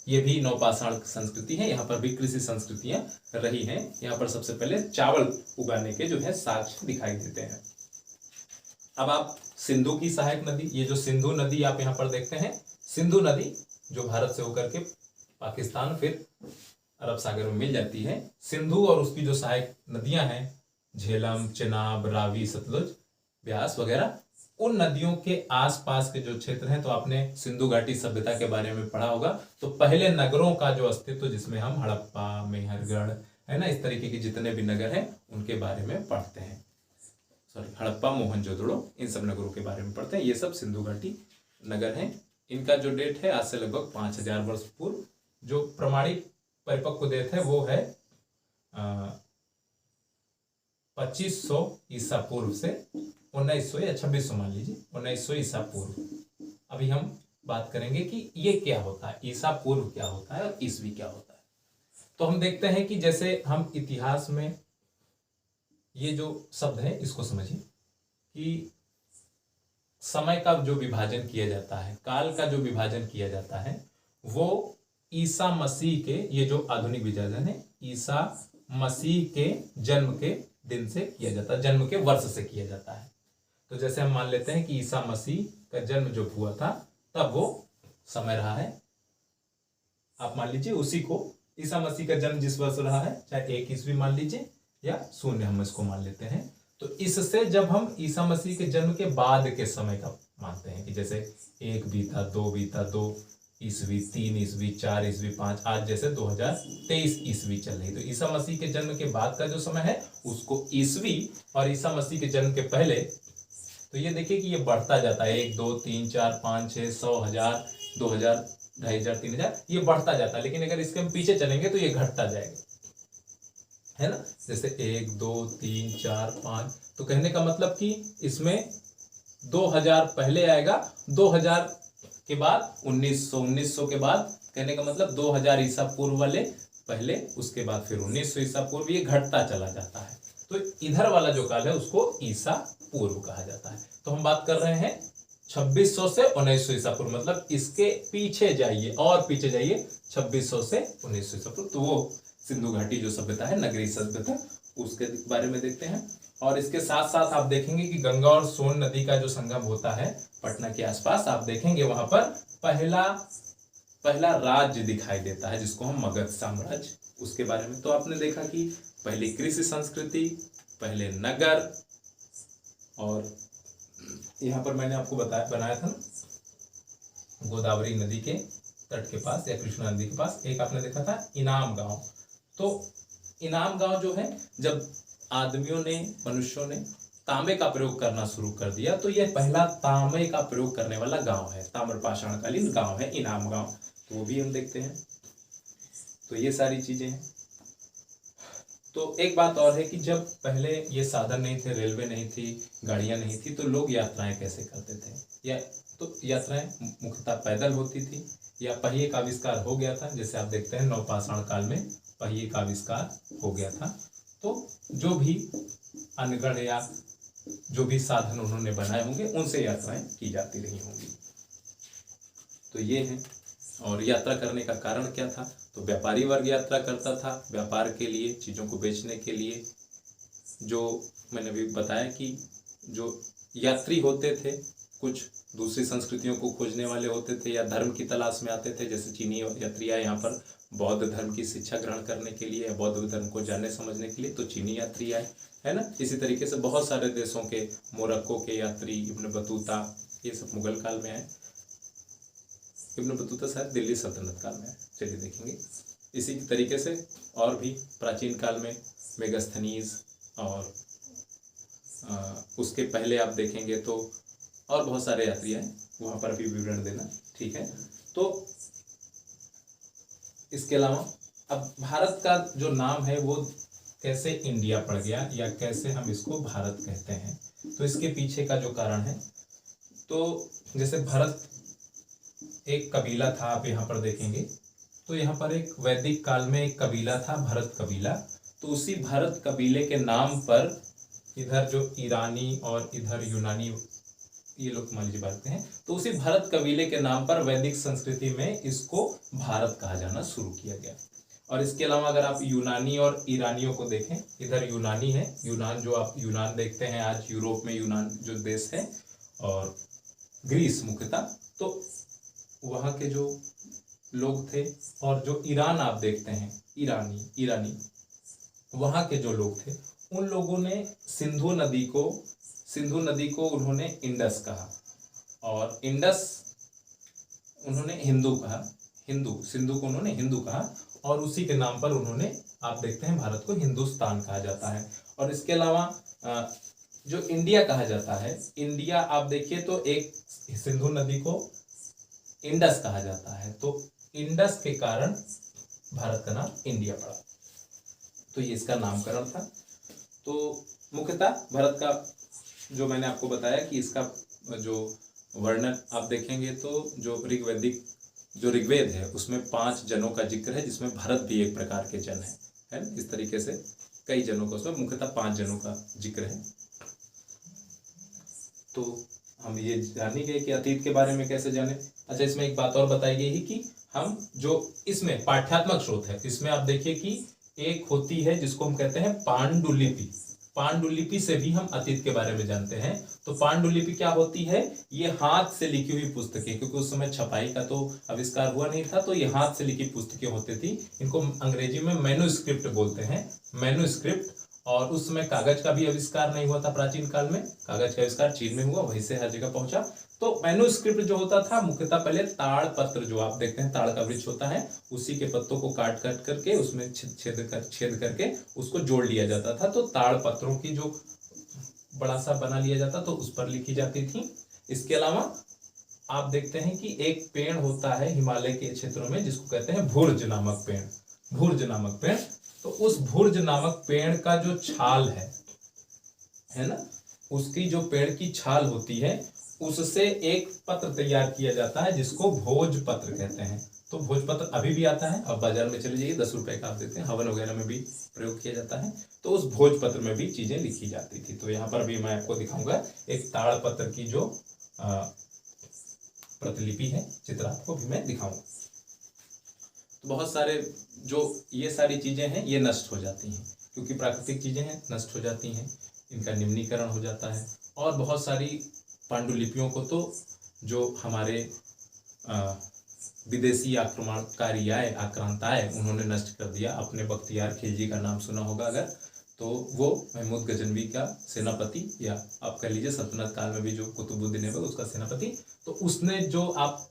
ये भी नवपाषाण संस्कृति है, यहाँ पर भी कृषि संस्कृतियां रही हैं। यहाँ पर सबसे पहले चावल उगाने के जो है साक्ष्य दिखाई देते हैं। अब आप सिंधु की सहायक नदी, ये जो सिंधु नदी आप यहाँ पर देखते हैं, सिंधु नदी जो भारत से होकर के पाकिस्तान फिर अरब सागर में मिल जाती है। सिंधु और उसकी जो सहायक नदियां हैं, झेलम, चेनाब, रावी, सतलुज, ब्यास वगैरह, उन नदियों के आसपास के जो क्षेत्र हैं, तो आपने सिंधु घाटी सभ्यता के बारे में पढ़ा होगा। तो पहले नगरों का जो अस्तित्व, जिसमें हम हड़प्पा, मेहरगढ़, है ना, इस तरीके के जितने भी नगर हैं उनके बारे में पढ़ते हैं। हड़प्पा, मोहनजोदड़ो, इन सब नगरों के बारे में पढ़ते हैं। ये सब सिंधु घाटी नगर हैं। इनका जो डेट है आज से लगभग 5000 वर्ष पूर्व। जो प्रमाणिक परिपक्व डेट है वो है 2500 ईसा पूर्व से 1900 या 2600 मान लीजिए, 1900 ईसा पूर्व। अभी हम बात करेंगे कि ये क्या होता है, ईसा पूर्व क्या होता है और ईसवी क्या होता है। तो हम देखते हैं कि जैसे हम इतिहास में ये जो शब्द है इसको समझिए कि समय का जो विभाजन किया जाता है, काल का जो विभाजन किया जाता है, वो ईसा मसीह के, ये जो आधुनिक विभाजन है, ईसा मसीह के जन्म के दिन से किया जाता है, जन्म के वर्ष से किया जाता है। तो जैसे हम मान लेते हैं कि ईसा मसीह का जन्म जो हुआ था तब वो समय रहा है, आप मान लीजिए उसी को, ईसा मसीह का जन्म जिस वर्ष रहा है, चाहे 1 ईस्वी मान लीजिए या 0 हम इसको मान लेते हैं। तो इससे जब हम ईसा मसीह के जन्म के बाद के समय का मानते हैं कि जैसे 1 बीता, 2 बीता, 2 ईस्वी, 3 ईस्वी, 4 ईस्वी, 5, आज जैसे 2023 ईस्वी चल रही, तो ईसा मसीह के जन्म के बाद का जो समय है उसको ईस्वी, और ईसा मसीह के जन्म के पहले तो ये देखिए कि ये बढ़ता जाता है, 1 2 3 4 5 6 100 1000 2000 2500 3000, ये बढ़ता जाता है। लेकिन अगर इसके हम पीछे चलेंगे तो ये घटता जाएगा, है ना। जैसे 1 2 3 4 5, तो कहने का मतलब कि इसमें 2000 पहले आएगा, 2000 के बाद 1900 के बाद, कहने का मतलब 2000 ईसा पूर्व वाले पहले, उसके बाद फिर 1900 ईसा पूर्व, ये घटता चला जाता है। तो इधर वाला जो काल है उसको ईसा पूर्व कहा जाता है। तो हम बात कर रहे हैं 2600 से 1900 ईसा पूर्व, मतलब इसके पीछे जाइए और पीछे जाइए 2600 से 1900 ईसा पूर्व, तो वो सिंधु घाटी जो सभ्यता है, नगरीय सभ्यता, उसके बारे में देखते हैं। और इसके साथ साथ आप देखेंगे कि गंगा और सोन नदी का जो संगम होता है पटना के आसपास, आप देखेंगे वहां पर पहला राज्य दिखाई देता है जिसको हम मगध साम्राज्य, उसके बारे में। तो आपने देखा कि पहले कृषि संस्कृति, पहले नगर, और यहाँ पर मैंने आपको बनाया था ना, गोदावरी नदी के तट के पास या कृष्णा नदी के पास एक आपने देखा था इनाम गांव। तो इनाम गांव जो है, जब आदमियों ने, मनुष्यों ने तांबे का प्रयोग करना शुरू कर दिया, तो यह पहला तांबे का प्रयोग करने वाला गांव है, ताम्रपाषाणकालीन गांव है इनाम गांव। तो वो भी हम देखते हैं। तो ये सारी चीजें हैं। तो एक बात और है कि जब पहले ये साधन नहीं थे, रेलवे नहीं थी, गाड़ियां नहीं थी, तो लोग यात्राएं कैसे करते थे? या तो यात्राएं मुख्यतः पैदल होती थी, या पहिए का आविष्कार हो गया था। जैसे आप देखते हैं नवपाषाण काल में पहिए का आविष्कार हो गया था। तो जो भी अनगढ़ या जो भी साधन उन्होंने बनाए होंगे, उनसे यात्राएं की जाती रही होंगी। तो ये है। और यात्रा करने का कारण क्या था? तो व्यापारी वर्ग यात्रा करता था व्यापार के लिए, चीज़ों को बेचने के लिए। जो मैंने अभी बताया कि जो यात्री होते थे, कुछ दूसरी संस्कृतियों को खोजने वाले होते थे या धर्म की तलाश में आते थे। जैसे चीनी यात्री आए यहाँ पर बौद्ध धर्म की शिक्षा ग्रहण करने के लिए या बौद्ध धर्म को जानने समझने के लिए, तो चीनी यात्री आए, है ना। इसी तरीके से बहुत सारे देशों के, मोरक्को के यात्री, इब्न बतूता, ये सब मुगल काल में आए। इब्न बतूता शायद दिल्ली सल्तनत काल में आए, चलिए देखेंगे। इसी तरीके से और भी प्राचीन काल में मेगास्थनीज, और उसके पहले आप देखेंगे तो और बहुत सारे यात्री आए, वहाँ पर भी विवरण देना, ठीक है। तो इसके अलावा अब भारत का जो नाम है वो कैसे इंडिया पड़ गया, या कैसे हम इसको भारत कहते हैं, तो इसके पीछे का जो कारण है, तो जैसे भरत एक कबीला था, आप यहाँ पर देखेंगे तो यहाँ पर एक वैदिक काल में एक कबीला था, भरत कबीला। तो उसी भरत कबीले के नाम पर इधर जो ईरानी और इधर यूनानी ये लोग मान लीजिए बात हैं, तो उसी भरत कबीले के नाम पर वैदिक संस्कृति में इसको भारत कहा जाना शुरू किया गया। और इसके अलावा अगर आप यूनानी और ईरानियों को देखें, इधर यूनानी है, यूनान जो आप यूनान देखते हैं आज यूरोप में, यूनान जो देश है, और ग्रीस मुख्यतः, तो वहाँ के जो लोग थे। और जो ईरान आप देखते हैं, ईरानी वहाँ के जो लोग थे, उन लोगों ने सिंधु नदी को उन्होंने इंडस कहा, और इंडस उन्होंने हिंदू कहा, सिंधु को उन्होंने हिंदू कहा, और उसी के नाम पर उन्होंने, आप देखते हैं भारत को हिंदुस्तान कहा जाता है। और इसके अलावा जो इंडिया कहा जाता है, इंडिया आप देखिए तो एक सिंधु नदी को इंडस कहा जाता है, तो इंडस के कारण भारत का नाम इंडिया पड़ा। तो ये इसका नामकरण था। तो मुख्यतः भारत का जो मैंने आपको बताया कि इसका जो वर्णन आप देखेंगे तो जो ऋग्वेद है उसमें 5 जनों का जिक्र है, जिसमें भरत भी एक प्रकार के जन है ना। इस तरीके से कई जनों का, उसमें मुख्यतः 5 जनों का जिक्र है। तो हम ये जान ही गए कि अतीत के बारे में कैसे जाने। अच्छा, इसमें एक बात और बताई गई है कि हम जो इसमें पाठ्यात्मक स्रोत है, इसमें आप देखिए कि एक होती है जिसको हम कहते हैं पांडुलिपि। पांडुलिपि से भी हम अतीत के बारे में जानते हैं। तो पांडुलिपि क्या होती है? ये हाथ से लिखी हुई पुस्तकें, क्योंकि उस समय छपाई का तो आविष्कार हुआ नहीं था, तो ये हाथ से लिखी पुस्तकें होती थी। इनको अंग्रेजी में मैन्युस्क्रिप्ट बोलते हैं, मैन्युस्क्रिप्ट। और उस समय कागज का भी आविष्कार नहीं हुआ था प्राचीन काल में, कागज का आविष्कार चीन में हुआ, वहीं से हर जगह पहुंचा। तो मैन्युस्क्रिप्ट जो होता था मुख्यतः पहले ताड़ पत्र, जो आप देखते हैं ताड़ का वृक्ष होता है, उसी के पत्तों को काट करके उसमें छेद करके उसको जोड़ लिया जाता था। तो ताड़ पत्रों की जो बड़ा सा बना लिया जाता तो उस पर लिखी जाती थी। इसके अलावा आप देखते हैं कि एक पेड़ होता है हिमालय के क्षेत्रों में जिसको कहते हैं भुर्ज नामक पेड़, भुर्ज नामक पेड़। तो उस भुर्ज नामक पेड़ का जो छाल है ना, उसकी जो पेड़ की छाल होती है उससे एक पत्र तैयार किया जाता है जिसको भोजपत्र कहते हैं। तो भोजपत्र अभी भी आता है, अब बाजार में चले जाइए 10 रुपए का आप देते हैं, हवन वगैरह में भी प्रयोग किया जाता है। तो उस भोजपत्र में भी चीजें लिखी जाती थी। तो यहाँ पर भी मैं आपको दिखाऊंगा एक ताड़पत्र की जो प्रतिलिपि है, चित्र आपको भी मैं दिखाऊंगा। तो बहुत सारे जो ये सारी चीजें हैं ये नष्ट हो जाती हैं, क्योंकि प्राकृतिक चीजें हैं, नष्ट हो जाती हैं, इनका निम्नीकरण हो जाता है। और बहुत सारी पांडुलिपियों को तो जो हमारे विदेशी आक्रमणकारी आए, आक्रांत आए, उन्होंने नष्ट कर दिया। अपने बख्तियार खिलजी का नाम सुना होगा अगर, तो वो महमूद गजनवी का सेनापति, या आप कह लीजिए सल्तनत काल में भी जो कुतुबुद्दीन ऐबक उसका सेनापति, तो उसने जो आप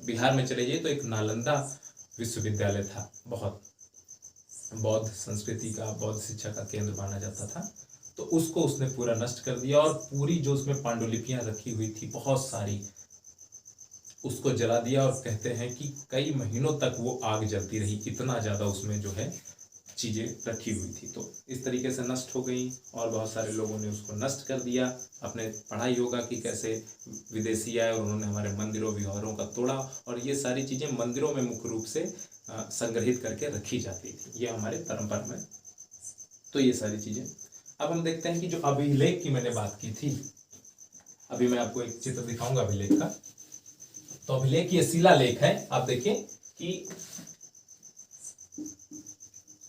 बिहार में चले जाइए तो एक नालंदा विश्वविद्यालय था, बहुत बौद्ध संस्कृति का, बौद्ध शिक्षा का केंद्र माना जाता था। तो उसको उसने पूरा नष्ट कर दिया और पूरी जो उसमें पांडुलिपियां रखी हुई थी बहुत सारी, उसको जला दिया। और कहते हैं कि कई महीनों तक वो आग जलती रही, इतना ज्यादा उसमें जो है चीजें रखी हुई थी। तो इस तरीके से नष्ट हो गई और बहुत सारे लोगों ने उसको नष्ट कर दिया। अपने पढ़ाई होगा कि कैसे विदेशी आए और उन्होंने हमारे मंदिरों विहारों का तोड़ा, और ये सारी चीजें मंदिरों में मुख्य रूप से संग्रहित करके रखी जाती थी, ये हमारे परंपरा में। तो ये सारी चीजें अब हम देखते हैं कि जो अभिलेख की मैंने बात की थी, अभी मैं आपको एक चित्र दिखाऊंगा अभिलेख का। तो अभिलेख ये शिलालेख है, आप देखिए कि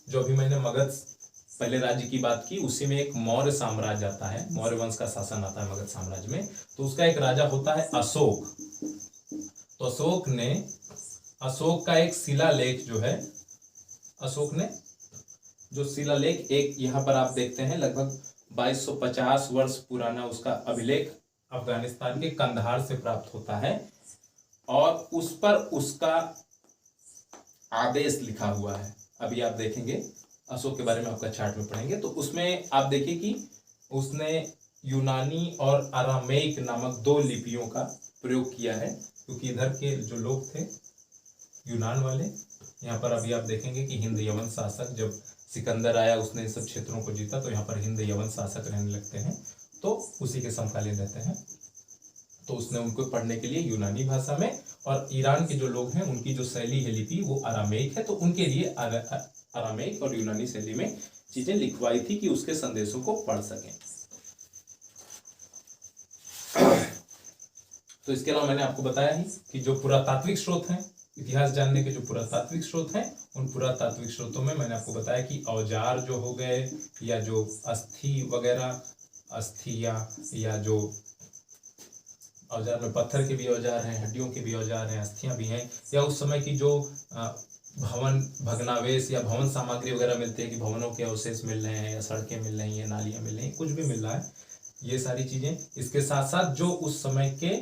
जो अभी मैंने मगध पहले राज्य की बात की, उसी में एक मौर्य साम्राज्य आता है, मौर्य वंश का शासन आता है मगध साम्राज्य में। तो उसका एक राजा होता है अशोक। तो अशोक का एक शिलालेख जो है, अशोक ने जो शिलालेख एक यहाँ पर आप देखते हैं लगभग 2250 वर्ष पुराना उसका अभिलेख अफगानिस्तान के कंधार से प्राप्त होता है, और उस पर उसका आदेश लिखा हुआ है। अभी आप देखेंगे अशोक के बारे में आपका चार्ट में पढ़ेंगे तो उसमें आप देखिए कि उसने यूनानी और अरामेइक नामक 2 लिपियों का प्रयोग किया है, क्योंकि इधर के जो लोग थे यूनान वाले, यहाँ पर अभी आप देखेंगे कि हिंद यवन शासक जब सिकंदर आया उसने इन सब क्षेत्रों को जीता, तो यहाँ पर हिंद यवन शासक रहने लगते हैं, तो उसी के समकालीन रहते हैं। तो उसने उनको पढ़ने के लिए यूनानी भाषा में, और ईरान के जो लोग हैं उनकी जो शैली है लिपि वो अरामेइक है, तो उनके लिए अरामेइक और यूनानी शैली में चीजें लिखवाई थी कि उसके संदेशों को पढ़ सकें। तो इसके अलावा मैंने आपको बताया ही कि जो पुरातात्विक स्रोत हैं, इतिहास जानने के जो पुरातात्विक स्रोत हैं, उन पुरातात्विक स्रोतों में मैंने आपको बताया कि औजार जो हो गए, या जो अस्थि वगैरह, अस्थियां, या जो औजार में पत्थर के भी औजार हैं, हड्डियों के भी औजार हैं, अस्थियां भी हैं, या उस समय की जो भवन भग्नावेश या भवन सामग्री वगैरह मिलती है कि भवनों के अवशेष मिल रहे हैं, या सड़कें मिल रही हैं, नालियां मिल रही हैं, कुछ भी मिल रहा है, ये सारी चीजें। इसके साथ साथ जो उस समय के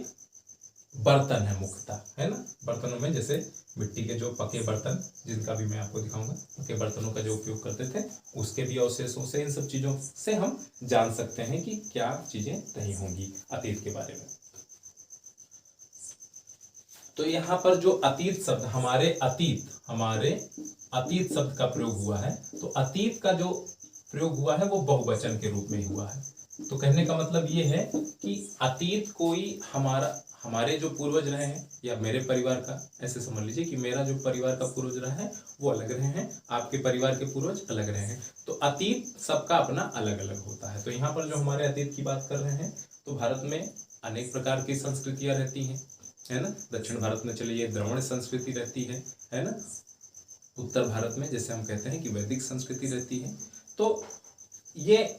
बर्तन है मुख्यतः, है ना, बर्तनों में जैसे मिट्टी के जो पके बर्तन, जिनका भी मैं आपको दिखाऊंगा, पके बर्तनों का जो उपयोग करते थे, उसके भी अवशेषों से, इन सब चीजों से हम जान सकते हैं कि क्या चीजें रही होंगी अतीत के बारे में। तो यहाँ पर जो अतीत शब्द, हमारे अतीत शब्द का प्रयोग हुआ है, तो अतीत का जो प्रयोग हुआ है वो बहुवचन के रूप में हुआ है। तो कहने का मतलब ये है कि अतीत कोई हमारे जो पूर्वज रहे हैं, या मेरे परिवार का, ऐसे समझ लीजिए कि मेरा जो परिवार का पूर्वज रहा है वो अलग रहे हैं, आपके परिवार के पूर्वज अलग रहे हैं। तो अतीत सबका अपना अलग अलग होता है। तो यहाँ पर जो हमारे अतीत की बात कर रहे हैं, तो भारत में अनेक प्रकार की संस्कृतियां रहती हैं, है ना। दक्षिण भारत में चलिए द्रविड़ संस्कृति रहती है ना। उत्तर भारत में जैसे हम कहते हैं कि वैदिक संस्कृति रहती है। तो ये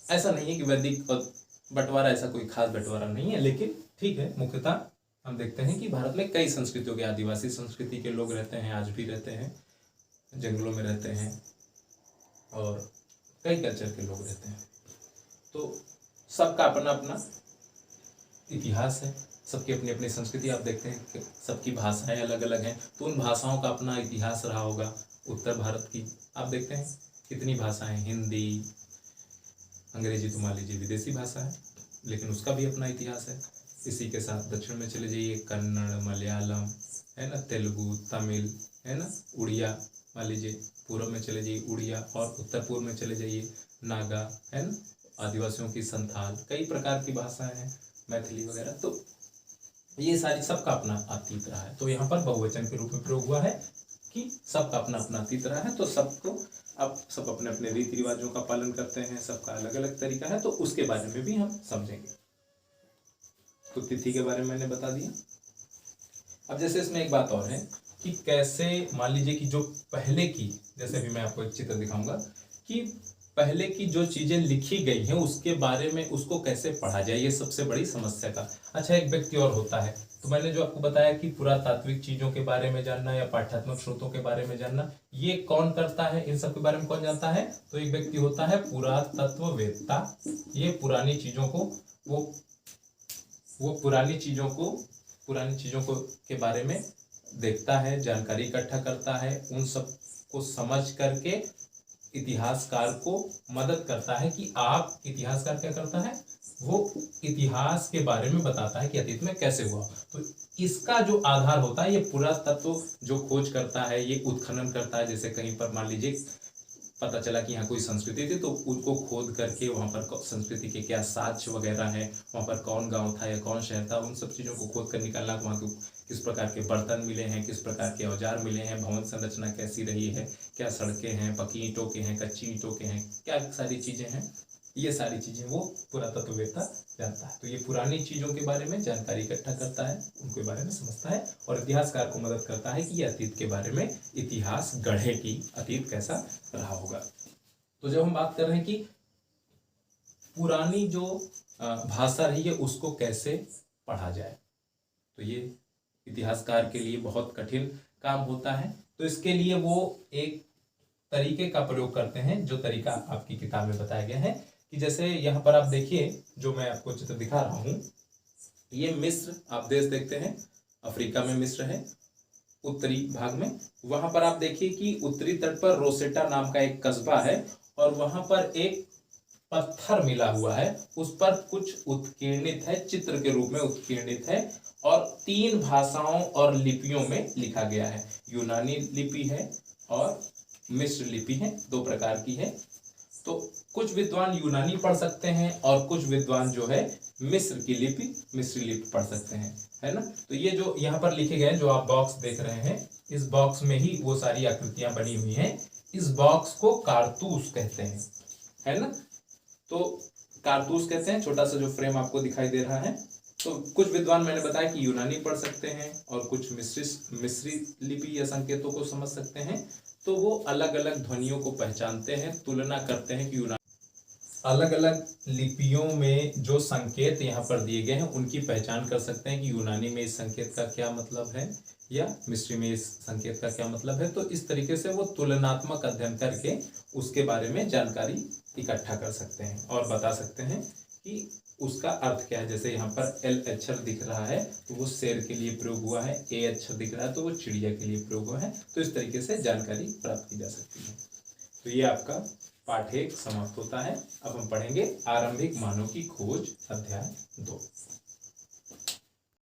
ऐसा नहीं है कि वैदिक और बंटवारा, ऐसा कोई खास बंटवारा नहीं है, लेकिन ठीक है, मुख्यतः हम देखते हैं कि भारत में कई संस्कृतियों के, आदिवासी संस्कृति के लोग रहते हैं, आज भी रहते हैं, जंगलों में रहते हैं, और कई कल्चर के लोग रहते हैं। तो सबका अपना अपना इतिहास है, सबकी अपनी अपनी संस्कृति। आप देखते हैं कि सबकी भाषाएं अलग अलग हैं, तो उन भाषाओं का अपना इतिहास रहा होगा। उत्तर भारत की आप देखते हैं कितनी भाषाएं, हिंदी, अंग्रेजी तो मान लीजिए विदेशी भाषा है, लेकिन उसका भी अपना इतिहास है। इसी के साथ दक्षिण में चले जाइए, कन्नड़, मलयालम, है ना, तेलुगु, तमिल, है ना, उड़िया, मान लीजिए पूर्व में चले जाइए उड़िया, और उत्तर पूर्व में चले जाइए नागा, है ना, आदिवासियों की संथाल, कई प्रकार की भाषाएं हैं, मैथिली वगैरह। तो ये सारी सबका अपना अतीत रहा है। तो यहाँ पर बहुवचन के रूप में प्रयोग हुआ है कि सबका अपना अपना अतीत रहा है। तो सबको अब सब अपने अपने रीति रिवाजों का पालन करते हैं, सबका अलग अलग तरीका है, तो उसके बारे में भी हम समझेंगे। तो तिथि के बारे में मैंने बता दिया। अब जैसे इसमें एक बात और है कि कैसे, मान लीजिए कि जो पहले की, जैसे भी मैं आपको एक चित्र दिखाऊंगा कि पहले की जो चीजें लिखी गई हैं उसके बारे में उसको कैसे पढ़ा जाए, ये सबसे बड़ी समस्या का। अच्छा, एक व्यक्ति और होता है, तो मैंने जो आपको बताया कि पुरातात्विक चीजों के बारे में जानना या पाठ्यात्मक स्रोतों के बारे में जानना, ये कौन करता है, इन सब के बारे में कौन जानता है? तो एक व्यक्ति होता है पुरातत्ववेत्ता। ये पुरानी चीजों को वो पुरानी चीजों को के बारे में देखता है, जानकारी इकट्ठा करता है, उन सब को समझ करके इतिहासकार को मदद करता है कि आप, इतिहासकार क्या करता है, वो इतिहास के बारे में बताता है कि अतीत में कैसे हुआ। तो इसका जो आधार होता है, ये पुरातत्व जो खोज करता है, ये उत्खनन करता है। जैसे कहीं पर मान लीजिए पता चला कि यहाँ कोई संस्कृति थी, तो उनको खोद करके वहाँ पर संस्कृति के क्या साक्ष्य वगैरह हैं, वहाँ पर कौन गांव था या कौन शहर था, उन सब चीज़ों को खोद कर निकालना, वहाँ के किस प्रकार के बर्तन मिले हैं, किस प्रकार के औजार मिले हैं, भवन संरचना कैसी रही है, क्या सड़कें हैं, पक्की ईंटों के हैं, कच्ची ईंटों के हैं, क्या सारी चीज़ें हैं, ये सारी चीज़ें वो पुरातत्ववेत्ता जानता है। तो ये पुरानी चीज़ों के बारे में जानकारी इकट्ठा करता है, उनके बारे में समझता है, और इतिहासकार को मदद करता है कि ये अतीत के बारे में इतिहास गढ़े कि अतीत कैसा रहा होगा। तो जब हम बात कर रहे हैं कि पुरानी जो भाषा रही है उसको कैसे पढ़ा जाए, तो ये इतिहासकार के लिए बहुत कठिन काम होता है। तो इसके लिए वो एक तरीके का प्रयोग करते हैं, जो तरीका आपकी किताब में बताया गया है। कि जैसे यहाँ पर आप देखिए, जो मैं आपको चित्र दिखा रहा हूँ, ये मिस्र, आप देश देखते हैं, अफ्रीका में मिस्र है, उत्तरी भाग में। वहां पर आप देखिए कि उत्तरी तट पर रोसेटा नाम का एक कस्बा है, और वहां पर एक पत्थर मिला हुआ है, उस पर कुछ उत्कीर्णित है, चित्र के रूप में उत्कीर्णित है, और 3 भाषाओं और लिपियों में लिखा गया है। यूनानी लिपि है और मिस्र लिपि है, 2 प्रकार की है। तो कुछ विद्वान यूनानी पढ़ सकते हैं और कुछ विद्वान जो है मिस्र की लिपि, मिस्री लिपि पढ़ सकते हैं, है ना। तो ये जो यहाँ पर लिखे गए हैं, जो आप बॉक्स देख रहे हैं, इस बॉक्स में ही वो सारी आकृतियां बनी हुई हैं। इस बॉक्स को कारतूस कहते हैं, है ना। तो कारतूस कहते हैं, छोटा सा जो फ्रेम आपको दिखाई दे रहा है। तो कुछ विद्वान, मैंने बताया कि यूनानी पढ़ सकते हैं और कुछ मिस्री लिपि या संकेतों को समझ सकते हैं। तो वो अलग अलग ध्वनियों को पहचानते हैं, तुलना करते हैं कि यूनानी अलग अलग लिपियों में जो संकेत यहाँ पर दिए गए हैं उनकी पहचान कर सकते हैं कि यूनानी में इस संकेत का क्या मतलब है या मिस्री में इस संकेत का क्या मतलब है। तो इस तरीके से वो तुलनात्मक अध्ययन करके उसके बारे में जानकारी इकट्ठा कर सकते हैं और बता सकते हैं कि उसका अर्थ क्या है। जैसे यहाँ पर एल अक्षर दिख रहा है तो वो शेर के लिए प्रयोग हुआ है, ए अक्षर दिख रहा है तो वो चिड़िया के लिए प्रयोग हुआ है। तो इस तरीके से जानकारी प्राप्त की जा सकती है। तो ये आपका पाठ 1 समाप्त होता है। अब हम पढ़ेंगे आरंभिक मानव की खोज, अध्याय 2।